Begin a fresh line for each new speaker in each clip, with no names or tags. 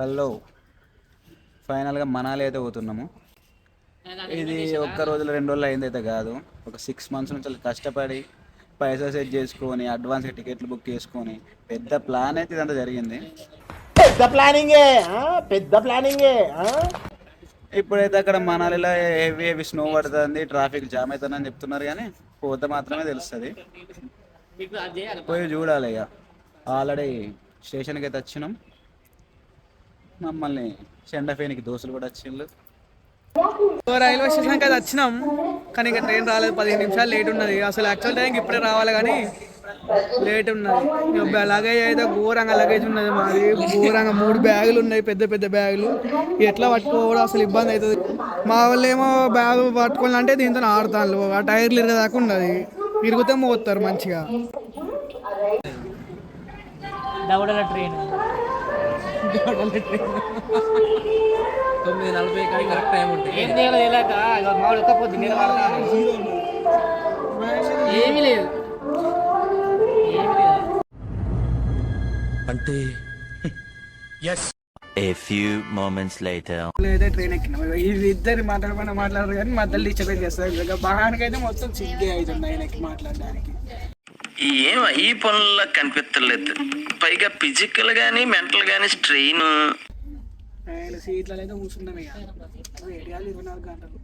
Hello, ఫైనల్గా మనాలి అయితే పోతున్నాము. ఇది ఒక్క రోజులో 2 రోజులు అయిందైతే కాదు. ఒక 6 months నుంచి కష్టపడి పైసా సెట్ చేసుకొని అడ్వాన్స్గా టికెట్లు బుక్ చేసుకొని పెద్ద ప్లాన్ అయితే ఇదంతా జరిగింది.
పెద్ద ప్లానింగే పెద్ద ప్లానింగే.
ఇప్పుడైతే అక్కడ మనాలిలో హెవీ హెవీ స్నో పడుతుంది, ట్రాఫిక్ జామ్ అవుతుందని చెప్తున్నారు. కానీ పోతే మాత్రమే తెలుస్తుంది, పోయి చూడాలి. ఇక ఆల్రెడీ స్టేషన్కి అయితే వచ్చినాం. మమ్మల్ని చెండఫేనికి దోస్తులు కూడా వచ్చిండ్రు.
రైల్వే స్టేషన్కి అయితే వచ్చినాం, కానీ ఇంకా ట్రైన్ రాలేదు. 15 నిమిషాలు లేట్ ఉన్నది. అసలు యాక్చువల్ టైంకి ఇప్పుడే రావాలి, కానీ లేట్ ఉన్నది. లగేజ్ అయితే ఘోరంగా లగేజ్ ఉన్నది. మాది ఘోరంగా 3 బ్యాగులు ఉన్నాయి, పెద్ద పెద్ద బ్యాగులు. ఎట్లా పట్టుకోవడం అసలు ఇబ్బంది అవుతుంది. మా వాళ్ళు ఏమో బ్యాగ్ పట్టుకోవాలంటే దీంతో ఆడతాను. ఆ టైర్లు ఇరగదాకా ఉన్నది, ఇరిగితే మోస్తారు మంచిగా.
దవడల ట్రైన్ 9:40 కానీ కరెక్ట్ టైం ఉంటుంది. ఏం తెలియక మామిడి ఒక్క పొద్దు నేను ఏమీ లేదు
అంటే
A few moments later.
లేదా ట్రైన్ ఎక్కినాం. ఇది ఇద్దరు మాట్లాడరు కానీ మధ్యలో డిస్టర్బెన్స్ చేస్తారు. బాగానికి అయితే మొత్తం సిగ్గే అవుతుంది ఆయనకి మాట్లాడడానికి.
ఈ పనుల్లో కనిపించలేదు. పైగా ఫిజికల్ గానీ మెంటల్ గానీ స్ట్రెయిన్.
ఆయన సీట్లలో అయితే కూర్చున్నాం. ఇక 24 గంటలు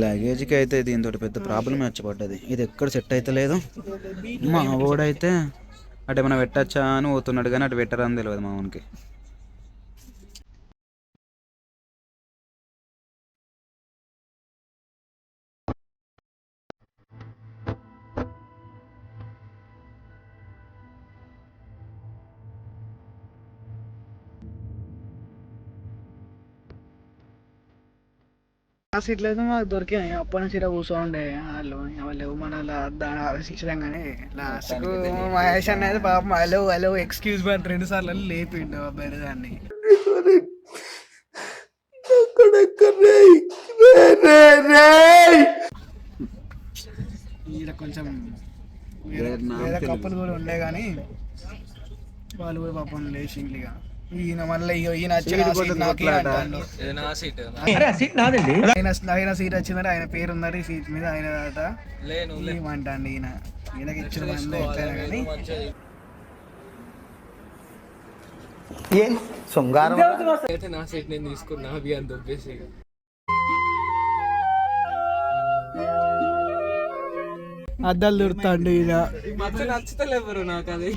లగేజ్కి అయితే దీంతో పెద్ద ప్రాబ్లం వచ్చి ఇది ఎక్కడ సెట్ అయితే లేదు. మా ఓడైతే అటు ఏమైనా పెట్టచ్చా అని పోతున్నాడు, కానీ అటు పెట్టరని తెలియదు మా ఊనికి.
ఆ సీట్లు అయితే మాకు దొరికాయి. అప్పటి నుంచి ఇలా కూర్చోండే వాళ్ళు మన ఆలోచించడం. కానీ లాస్ట్కు మహేష్ అన్న అయితే పాపం హలో ఎక్స్క్యూజ్ మీ 2 సార్లు లేపిండు అబ్బాయి దాన్ని. ఈడ కొంచెం వేరే కప్పులు కూడా ఉండే, కానీ వాళ్ళు కూడా పాపం లేచిండ్లిగా. ఈయన మళ్ళీ ఈయన సీట్ వచ్చిందంటే ఆయన పేరు ఉన్నారు ఈ సీట్ మీద. ఆయన ఏమంటండి ఈయనకి ఇచ్చిన మంది ఎట్లయినా కానీ
అయితే నా సీట్ నేను తీసుకున్నా అవి అని దొబ్బేసి.
అద్దాలు దొరుకుతాండి. ఈయన
నచ్చుతలేవరు నాకు. అది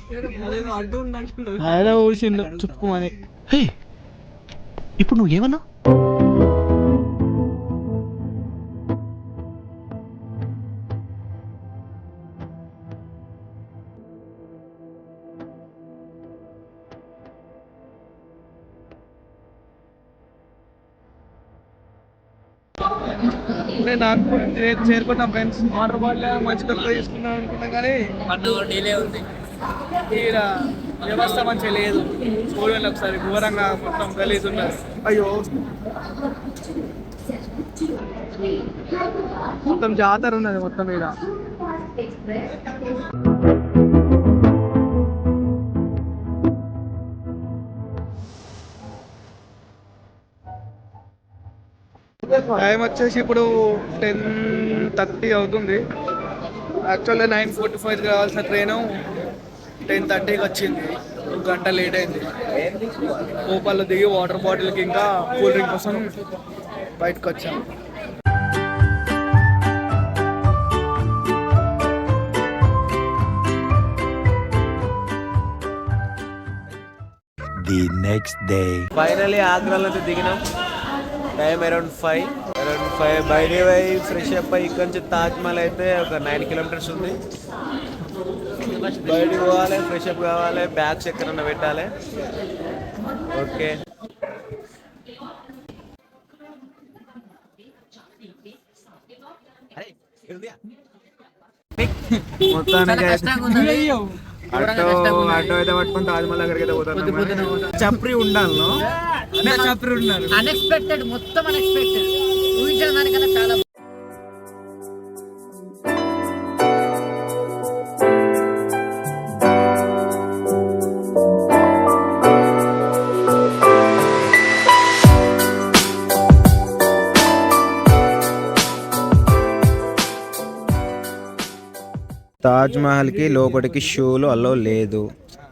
అదేదో అడ్డు ఉన్నట్టు
ఆయన ఊసిండు చుట్టుమని.
ఇప్పుడు నువ్వేమన్నా
నాకు చేరుకున్నాం ఫ్రెండ్స్. వాటర్ బాటిల్ మంచి దొరక తీసుకున్నాం అనుకున్నాం, కానీ
1 hour డిలే ఉంది.
ఈడ వ్యవస్థ మంచిగా లేదు. చూడండి ఒకసారి, ఘోరంగా మొత్తం గలీజ్ ఉన్నది. అయ్యో, మొత్తం జాతర ఉన్నది మొత్తం ఈడ. టైం వచ్చేసి ఇప్పుడు 10:30 అవుతుంది. యాక్చువల్గా 9:45 రావాల్సిన ట్రైను 10:30కి వచ్చింది. 1 గంట లేట్ అయింది. భోపాల్లో దిగి వాటర్ బాటిల్కి ఇంకా కూల్ డ్రింక్ కోసం బయటకు వచ్చాం.
The next day.
ఫైనలీ ఆగ్రాలో అయితే దిగినాం. Time around 5. బయట పోయి ఫ్రెష్ అప్ అయ్యి ఇక్కడ నుంచి తాజ్మహల్ అయితే ఒక 9 kilometers ఉంది. బయటికి పోవాలి, ఫ్రెష్ అప్ కావాలి, బ్యాగ్స్ ఎక్కడన్నా పెట్టాలి. ఓకే,
మొత్తానికి ఆటో అయితే పట్టుకుని తాజ్మహల్ దగ్గరికి అయితే పోతాను. చప్రి ఉండాలి, చప్రి ఉండాలి.
అన్ఎక్స్పెక్టెడ్, మొత్తం అన్ఎక్స్పెక్టెడ్. ఊహించిన దానికన్నా చాలా
తాజ్ మహల్కి లోపలికి షూలు అలో లేదు.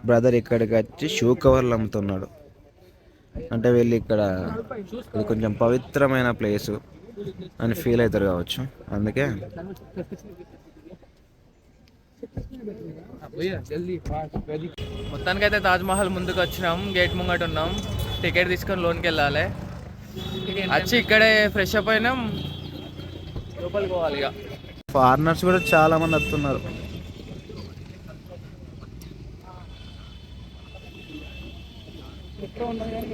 బ్రదర్ ఇక్కడికి వచ్చి షూ కవర్లు అమ్ముతున్నాడు. అంటే వీళ్ళు ఇక్కడ ఇది కొంచెం పవిత్రమైన ప్లేసు అని ఫీల్ అవుతారు కావచ్చు, అందుకే.
మొత్తానికైతే తాజ్ మహల్ ముందుకు వచ్చినాం, గేట్ ముంగట ఉన్నాం, టికెట్ తీసుకొని లోన్కి వెళ్ళాలి. వచ్చి ఇక్కడే ఫ్రెష్ అప్ అయినాం, లోపలికి పోవాలి ఇక.
ఫారినర్స్ కూడా చాలా మంది వస్తున్నారు.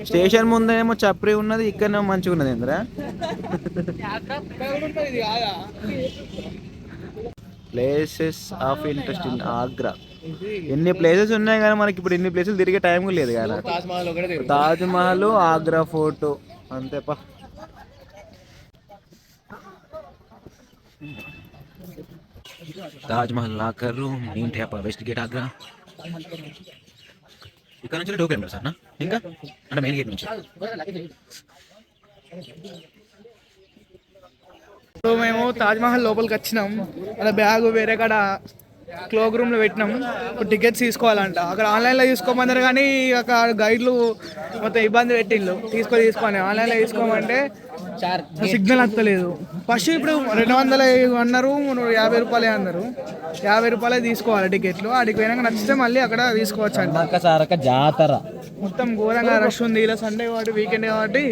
స్టేషన్ ముందేమో చప్రి ఉన్నది, ఇక్కడనేమో మంచిగా ఉన్నది. ఏంద్రా places of interest in Agra. ఎన్ని ప్లేసెస్ ఉన్నాయి కానీ మనకి ఇప్పుడు ఇన్ని ప్లేసెస్ తిరిగే టైం కూడా లేదు కదా.
తాజ్ మహల్ ఒకటే
తాజ్ మహల్, ఆగ్రా ఫోర్టు, అంతేపా. తాజ్ మహల్ లాకర్ రూమ్, ఏంటి వెస్ట్ గేట్ ఆగ్రా. ఇక్కడ నుంచి 2 కిలోమీటర్స్ అన్న, ఇంకా అంటే మెయిన్ గేట్ నుంచి.
సో మేము తాజ్ మహల్ లోపలికి వచ్చినాం. అలా బ్యాగ్ వేరే కాడ క్లోక్ రూమ్లో పెట్టినాం. ఇప్పుడు టికెట్స్ తీసుకోవాలంట. అక్కడ ఆన్లైన్లో తీసుకోమన్నారు కానీ అక్కడ గైడ్లు మొత్తం ఇబ్బంది పెట్టిండ్రు. తీసుకోని ఆన్లైన్లో తీసుకోమంటే సిగ్నల్ వస్తలేదు. ఫస్ట్ ఇప్పుడు 200 అన్నారు, 50 రూపాయలే అన్నారు. 50 రూపాయలే తీసుకోవాలి టికెట్లు. ఆడికి పోయినాక నచ్చితే మళ్ళీ అక్కడ తీసుకోవచ్చు అంట.
జాతర
మొత్తం ఘోరంగా రష్ ఉంది. ఇలా సండే కాబట్టి వీకెండ్ కాబట్టి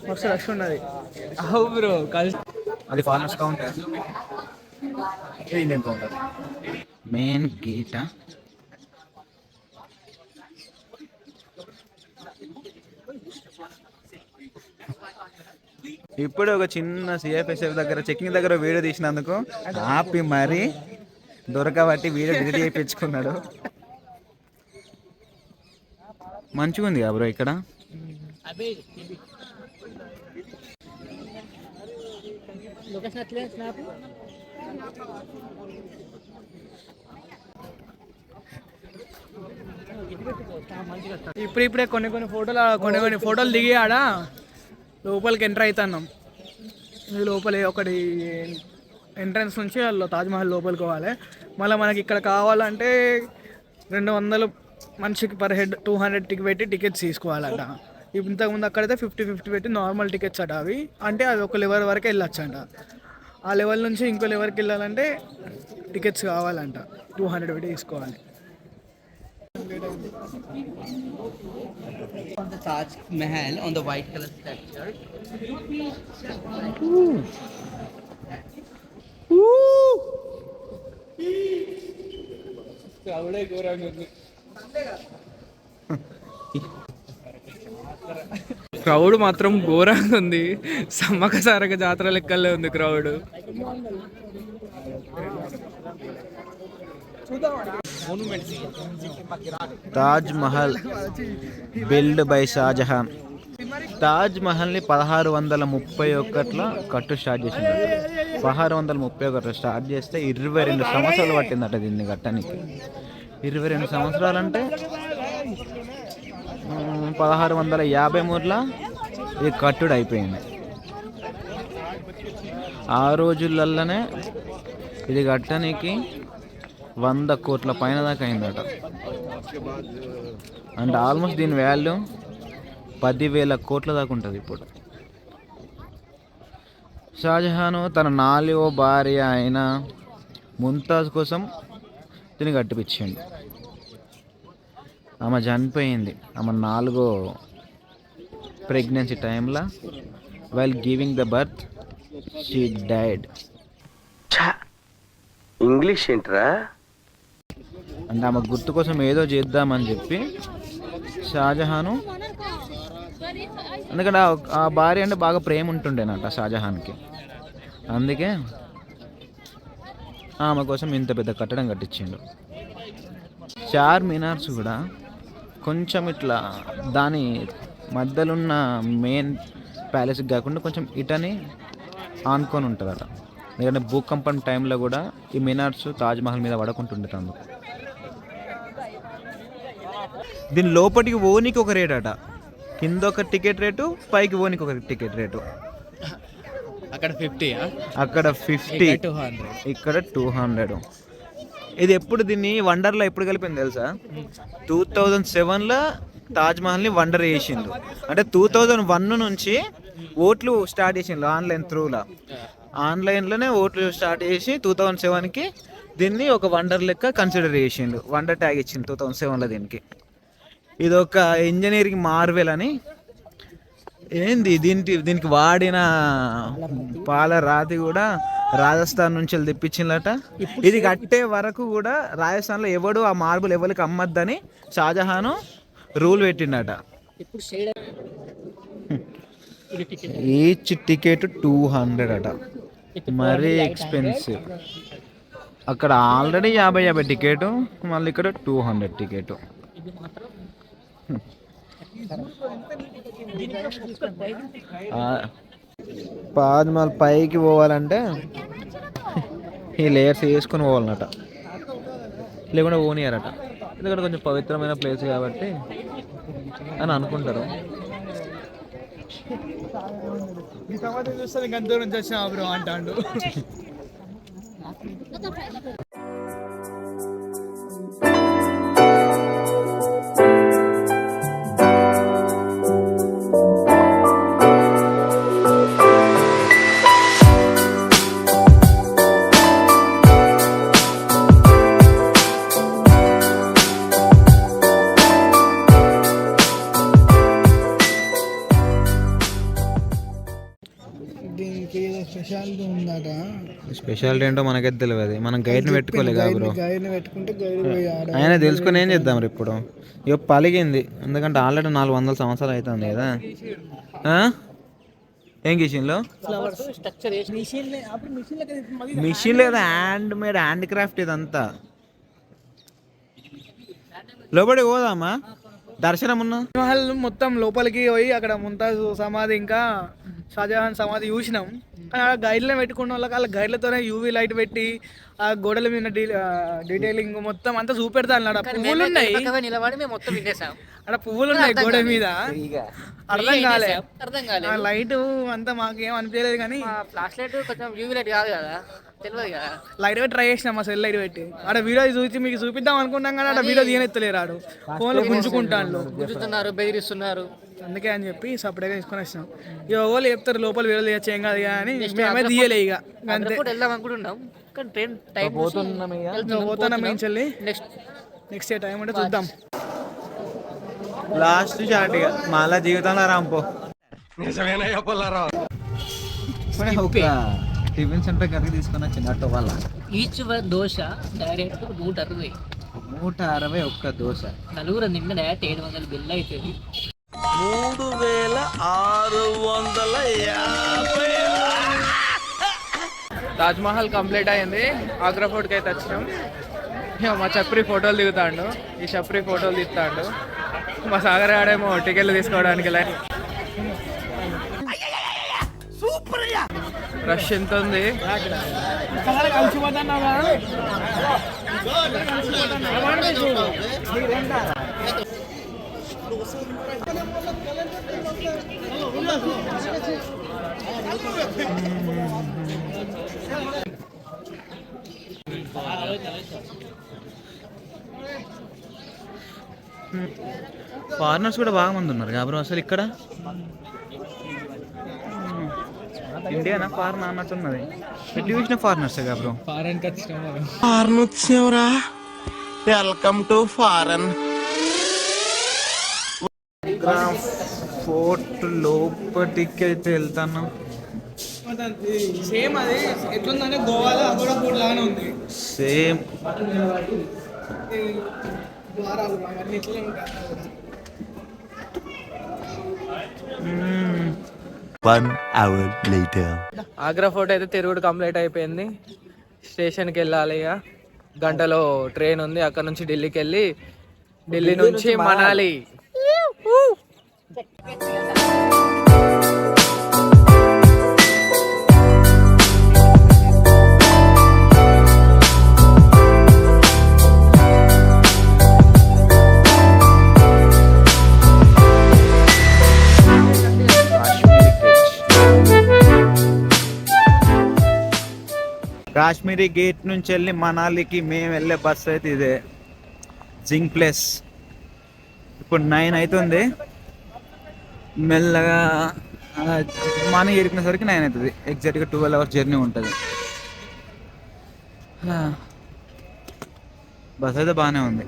మస్తు రష్ ఉన్నది.
అవు బ్రో
అది ఫారినర్స్ కౌంటర్, ఇది ఇండియన్ కౌంటర్. మెయిన్ గేటా? ఇప్పుడు ఒక చిన్న సిఎఫ్ఎస్ఎఫ్ దగ్గర చెకింగ్ దగ్గర వీడియో తీసినందుకు ఆపి మరి దొరకబట్టి వీడియో డిలీట్ చేయించుకున్నాడు. మంచిగా ఉంది బ్రో ఇక్కడ.
ఇప్పుడిప్పుడే కొన్ని ఫోటోలు దిగి ఆడ లోపలికి ఎంటర్ అవుతున్నాం. ఇది లోపలి ఒకటి ఎంట్రన్స్ నుంచి వాళ్ళు తాజ్మహల్ లోపలికి పోవాలి. మళ్ళీ మనకి ఇక్కడ కావాలంటే 200 మనిషికి పర్ హెడ్ 200 టికెట్ పెట్టి టికెట్స్ తీసుకోవాలంట. ఇంతకుముందు అక్కడైతే 50 పెట్టి నార్మల్ టికెట్స్ అట. అవి అంటే అది ఒక లెవెల్ వరకు వెళ్ళొచ్చు అంట. ఆ లెవెల్ నుంచి ఇంకో లెవెల్కి వెళ్ళాలంటే టికెట్స్ కావాలంట, 200 పెట్టి తీసుకోవాలి.
On the Taj Mahal on the white color structure.
Crowd మాత్రం ఘోరంగా ఉంది. సమ్మక సారక జాతర లెక్కలే ఉంది crowd.
Taj Mahal build by Shahjahan. Taj మహల్ని 1631లో కట్టు స్టార్ట్ చేసింది. 1631 స్టార్ట్ చేస్తే 22 సంవత్సరాలు పట్టిందట దీన్ని కట్టడానికి. 22 సంవత్సరాలు అంటే 1653లో ఇది కట్టుడు అయిపోయింది. ఆ రోజులలోనే ఇది కట్టడానికి 100 కోట్ల పైన దాకా అయిందట. అంటే ఆల్మోస్ట్ దీని వాల్యూ 10,000 కోట్ల దాకా ఉంటుంది ఇప్పుడు. షాజహాన్ తన 4వ భార్య అయిన ముంతాజ్ కోసం దీన్ని కట్టిపించిండు. ఆమె చనిపోయింది. ఆమె 4వ ప్రెగ్నెన్సీ టైంలో while giving the birth she died.
English ఏంట్రా?
అంటే ఆమె గుర్తు కోసం ఏదో చేద్దామని చెప్పి షాజహాను, ఎందుకంటే ఆ భార్య అంటే బాగా ప్రేమ ఉంటుండేనట షాజహాన్కి. అందుకే ఆమె కోసం ఇంత పెద్ద కట్టడం కట్టించిండు. చార్ మినార్స్ కూడా కొంచెం ఇట్లా దాని మధ్యలో ఉన్న మెయిన్ ప్యాలెస్కి కాకుండా కొంచెం ఇటని ఆనుకొని ఉంటుందట. ఎందుకంటే భూకంపం టైంలో కూడా ఈ మినార్స్ తాజ్మహల్ మీద పడకుంటుండే. అందుకు దీని లోపలికి ఓనికి ఒక రేట్ అట. కింద ఒక టికెట్ రేటు, పైకి ఓనికి ఒక టికెట్ రేటు.
అక్కడ 50,
అక్కడ 50, ఇక్కడ 200. ఇది ఎప్పుడు దీన్ని వండర్లో ఎప్పుడు కలిపింది తెలుసా? 2007లో తాజ్మహల్ని వండర్ చేసిండు. అంటే 2001 నుంచి ఓట్లు స్టార్ట్ చేసిండు ఆన్లైన్ త్రూలో. ఆన్లైన్లోనే ఓట్లు స్టార్ట్ చేసి 2007కి దీన్ని ఒక వండర్ లెక్క కన్సిడర్ చేసిండు. వండర్ ట్యాగ్ ఇచ్చిండు 2007లో దీనికి. ఇది ఒక ఇంజనీరింగ్ మార్వెల్ అని. ఏంది దీనికి వాడిన పాల రాతి కూడా రాజస్థాన్ నుంచి వెళ్ళి తెప్పించిందట. ఇది కట్టే వరకు కూడా రాజస్థాన్లో ఎవడు ఆ మార్బుల్ ఎవరికి అమ్మద్దని షాజహాను రూల్ పెట్టిండట. ఈచ్ టికెట్ 200 అట, మరీ ఎక్స్పెన్సివ్. అక్కడ ఆల్రెడీ 50 టికెట్, మళ్ళీ ఇక్కడ 200 టికెట్. తాజ్మహల్ పైకి పోవాలంటే ఈ లేయర్స్ వేసుకొని పోవాలన్నట, లేకుండా పోనీయారట. ఎందుకంటే కొంచెం పవిత్రమైన ప్లేస్ కాబట్టి అని అనుకుంటారు.
చూస్తే ఇంకా దూరం నుంచి వచ్చిన బ్రో అంటాడు. దీనికి స్పెషాలిటీ ఉందట.
స్పెషాలిటీ ఏంటో మనకైతే తెలియదు. మనం గైడ్ని పెట్టుకోలే కదా బ్రో.
గైడ్ని పెట్టుకుంటే గైడ్
ఆయన తెలుసుకొని ఏం చేద్దాం ఇప్పుడు. ఇక పలిగింది, ఎందుకంటే ఆల్రెడీ 400 సంవత్సరాలు అవుతుంది కదా. ఏం కిచెన్లో మిషన్ లేదా హ్యాండ్ మేడ్ హ్యాండ్ క్రాఫ్ట్ ఇదంతా. లోపలికి పోదామా? దర్శనం ఉన్నా
మహల్ మొత్తం లోపలికి పోయి అక్కడ ముంతాజ్ సమాధి ఇంకా షాజహాన్ సమాధి చూసినాం. కానీ ఆ గైడ్లో పెట్టుకున్న వాళ్ళకి వాళ్ళ గైడ్లతోనే యూవీ లైట్ పెట్టి ఆ గోడల మీద డీటెయిలింగ్ మొత్తం అంతా చూపెడతా అన్నాడు. పువ్వులు ఉన్నాయి, అక్కడ పువ్వులు ఉన్నాయి గోడ మీద. అర్థం కాలే ఆ లైట్ అంతా మాకేం అనిపించలేదు. కానీ
ఫ్లాష్ లైట్ కొంచెం యూవీ లైట్ కాదు కదా, తెలియదు కదా.
లైట్ పెట్టి ట్రై చేసినాం, మా సెల్ లైట్ పెట్టి. ఆడ వీడియో చూసి మీకు చూపిద్దాం అనుకుంటాం కానీ ఆడ వీడియో తీయనెత్తలేరు. ఆడు ఫోన్లో గుంజుకుంటాను,
గుంజుతున్నారు, బెదిరిస్తున్నారు.
అందుకే అని చెప్పి సపరేట్గా తీసుకొని వచ్చినాం. ఇక ఓళ్ళు చెప్తారు లోపల వీడియో తీయచ్చు ఏం కాదు కానీ మేమే తీయలే. ఇక అంతే
వెళ్దాం అనుకుంటున్నాం కానీ ట్రైన్ టైం
పోతాం చెల్లి. నెక్స్ట్ టైం అంటే చూద్దాం.
లాస్ట్ షాట్ ఇక మళ్ళా జీవితంలో రాంపో. టిఫిన్ సెంటర్ కర్రీ తీసుకొని వచ్చింది ఆటో వాళ్ళ.
Each dosa direct 160.
160 ఒక్క దోశ.
నలుగురు నిన్న డైరెక్ట్ 700 బిల్ అవుతుంది.
3650.
తాజ్మహల్ కంప్లీట్ అయింది. ఆగ్రా ఫోర్ట్కి అయితే వచ్చినాం. ఇక మా చప్రి ఫోటోలు దిగుతాడు, ఈ చప్రి ఫోటోలు తీస్తాడు. మా సాగర్ ఆడేమో టికెట్లు తీసుకోవడానికి లైన్. రష్ ఎంత ఉంది.
ఫారినర్స్ కూడా బాగా మంది ఉన్నారు కాబట్టి అసలు ఇక్కడ ఇండియానా ఫారెన్ అన్నట్టున్నది. ఎటు చూసిన ఫారినర్స్ బ్రో.
ఫారెన్ వచ్చినాం.
ఫారెన్ వచ్చావురా, వెల్కమ్ టు ఫారెన్.
ఫోర్ట్ లోపటికి అయితే వెళ్తాను.
సేమ్ అది ఎట్లుందంటే గోవాలో అగోడా ఫోర్ట్ లాగానే ఉంది.
సేమ్
ద్వారాలు అవన్నీ ఇట్లనే ఉంటాయి.
1 hour later.
ఆగ్రా ఫోర్ట్ అయితే తిరుగుడు కంప్లీట్ అయిపోయింది. స్టేషన్కి వెళ్ళాలి. ఇక గంటలో ట్రైన్ ఉంది, అక్కడ నుంచి ఢిల్లీకి వెళ్ళి ఢిల్లీ నుంచి మనాలి.
కాశ్మీరీ గేట్ నుంచి వెళ్ళి మనాలికి మేము వెళ్ళే బస్సు అయితే ఇదే, జింగ్ ప్లేస్. ఇప్పుడు 9 అవుతుంది. మెల్లగా మార్నింగ్ ఎరికినసరికి 9 అవుతుంది. ఎగ్జాక్ట్గా 12 hours జర్నీ ఉంటుంది. బస్ అయితే బాగానే ఉంది.